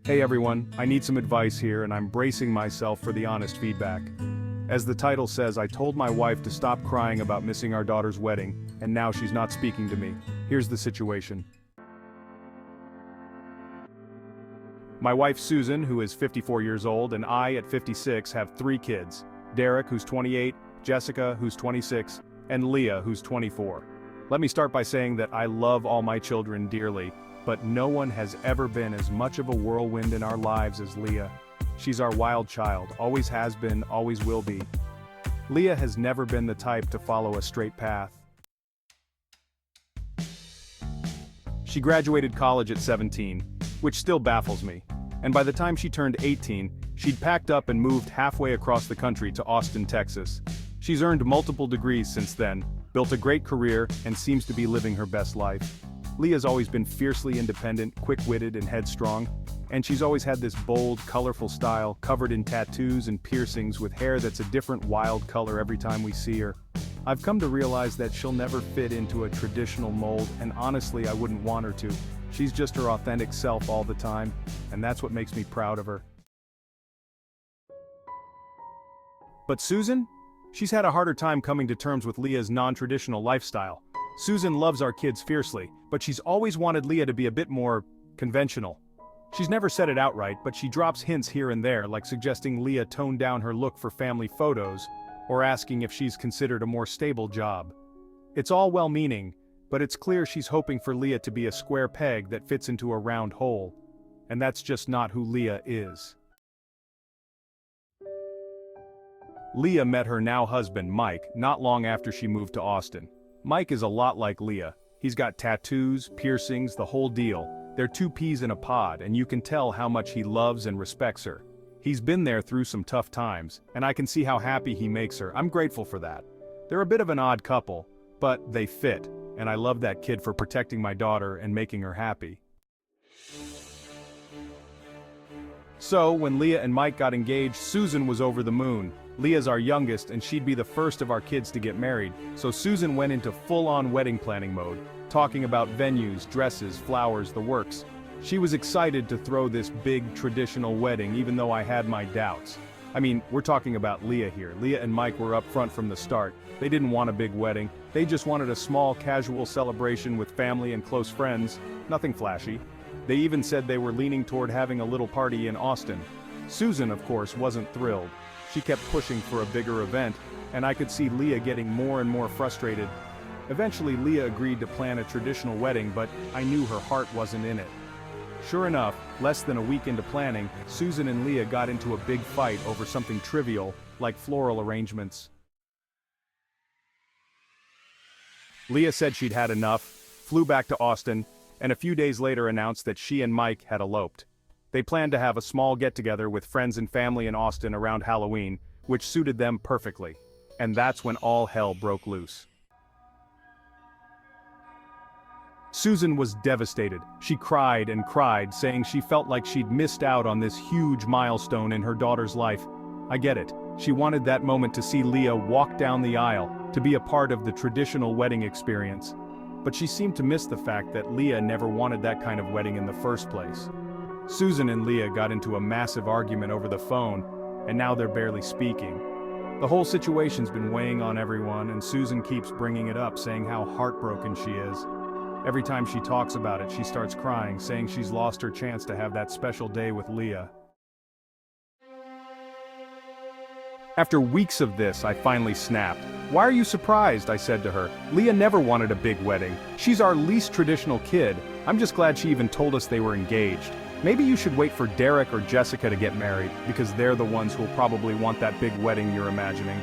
Hey everyone, I need some advice here and I'm bracing myself for the honest feedback. As the title says, I told my wife to stop crying about missing our daughter's wedding, and now she's not speaking to me. Here's the situation. My wife Susan, who is 54 years old, and I at 56 have 3 kids. Derek, who's 28, Jessica, who's 26, and Leah, who's 24. Let me start by saying that I love all my children dearly, but no one has ever been as much of a whirlwind in our lives as Leah. She's our wild child, always has been, always will be. Leah has never been the type to follow a straight path. She graduated college at 17, which still baffles me. And by the time she turned 18, she'd packed up and moved halfway across the country to Austin, Texas. She's earned multiple degrees since then, built a great career, and seems to be living her best life. Leah's always been fiercely independent, quick-witted, and headstrong, and she's always had this bold, colorful style, covered in tattoos and piercings with hair that's a different wild color every time we see her. I've come to realize that she'll never fit into a traditional mold, and honestly I wouldn't want her to. She's just her authentic self all the time, and that's what makes me proud of her. But Susan? She's had a harder time coming to terms with Leah's non-traditional lifestyle. Susan loves our kids fiercely, but she's always wanted Leah to be a bit more conventional. She's never said it outright, but she drops hints here and there, like suggesting Leah tone down her look for family photos, or asking if she's considered a more stable job. It's all well-meaning, but it's clear she's hoping for Leah to be a square peg that fits into a round hole. And that's just not who Leah is. Leah met her now husband, Mike, not long after she moved to Austin. Mike is a lot like Leah. He's got tattoos, piercings, the whole deal. They're 2 peas in a pod, and you can tell how much he loves and respects her. He's been there through some tough times, and I can see how happy he makes her. I'm grateful for that. They're a bit of an odd couple, but they fit, and I love that kid for protecting my daughter and making her happy. So, when Leah and Mike got engaged, Susan was over the moon. Leah's our youngest, and she'd be the first of our kids to get married, so Susan went into full-on wedding planning mode, talking about venues, dresses, flowers, the works. She was excited to throw this big traditional wedding, even though I had my doubts. I mean, we're talking about Leah here. Leah and Mike were up front from the start. They didn't want a big wedding. They just wanted a small, casual celebration with family and close friends. Nothing flashy. They even said they were leaning toward having a little party in Austin. Susan, of course, wasn't thrilled. She kept pushing for a bigger event, and I could see Leah getting more and more frustrated. Eventually, Leah agreed to plan a traditional wedding, but I knew her heart wasn't in it. Sure enough, less than a week into planning, Susan and Leah got into a big fight over something trivial, like floral arrangements. Leah said she'd had enough, flew back to Austin, and a few days later announced that she and Mike had eloped. They planned to have a small get-together with friends and family in Austin around Halloween, which suited them perfectly. And that's when all hell broke loose. Susan was devastated. She cried and cried, saying she felt like she'd missed out on this huge milestone in her daughter's life. I get it. She wanted that moment to see Leah walk down the aisle, to be a part of the traditional wedding experience. But she seemed to miss the fact that Leah never wanted that kind of wedding in the first place. Susan and Leah got into a massive argument over the phone, and now they're barely speaking. The whole situation's been weighing on everyone, and Susan keeps bringing it up, saying how heartbroken she is. Every time she talks about it, she starts crying, saying she's lost her chance to have that special day with Leah. After weeks of this, I finally snapped. "Why are you surprised?" I said to her. "Leah never wanted a big wedding. She's our least traditional kid. I'm just glad she even told us they were engaged. Maybe you should wait for Derek or Jessica to get married, because they're the ones who'll probably want that big wedding you're imagining."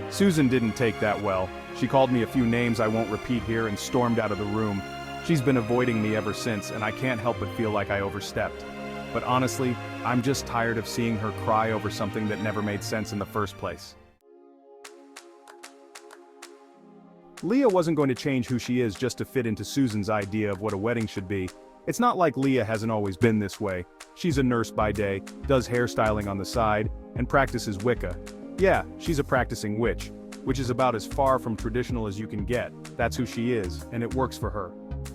Susan didn't take that well. She called me a few names I won't repeat here and stormed out of the room. She's been avoiding me ever since, and I can't help but feel like I overstepped. But honestly, I'm just tired of seeing her cry over something that never made sense in the first place. Leah wasn't going to change who she is just to fit into Susan's idea of what a wedding should be. It's not like Leah hasn't always been this way. She's a nurse by day, does hairstyling on the side, and practices Wicca. Yeah, she's a practicing witch, which is about as far from traditional as you can get. That's who she is, and it works for her.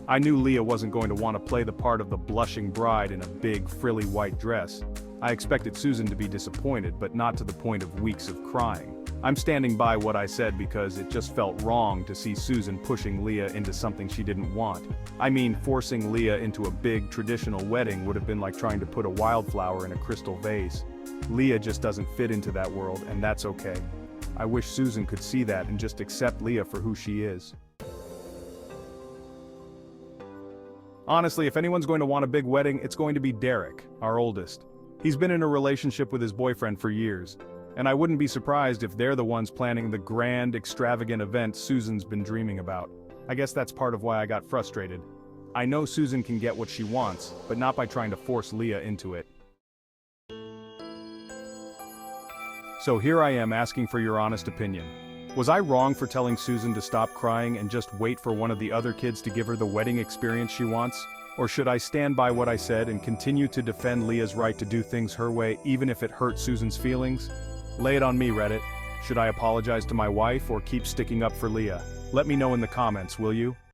I knew Leah wasn't going to want to play the part of the blushing bride in a big, frilly white dress. I expected Susan to be disappointed, but not to the point of weeks of crying. I'm standing by what I said because it just felt wrong to see Susan pushing Leah into something she didn't want. I mean, forcing Leah into a big, traditional wedding would have been like trying to put a wildflower in a crystal vase. Leah just doesn't fit into that world, and that's okay. I wish Susan could see that and just accept Leah for who she is. Honestly, if anyone's going to want a big wedding, it's going to be Derek, our oldest. He's been in a relationship with his boyfriend for years, and I wouldn't be surprised if they're the ones planning the grand, extravagant event Susan's been dreaming about. I guess that's part of why I got frustrated. I know Susan can get what she wants, but not by trying to force Leah into it. So here I am asking for your honest opinion. Was I wrong for telling Susan to stop crying and just wait for one of the other kids to give her the wedding experience she wants? Or should I stand by what I said and continue to defend Leah's right to do things her way even if it hurts Susan's feelings? Lay it on me, Reddit. Should I apologize to my wife or keep sticking up for Leah? Let me know in the comments, will you?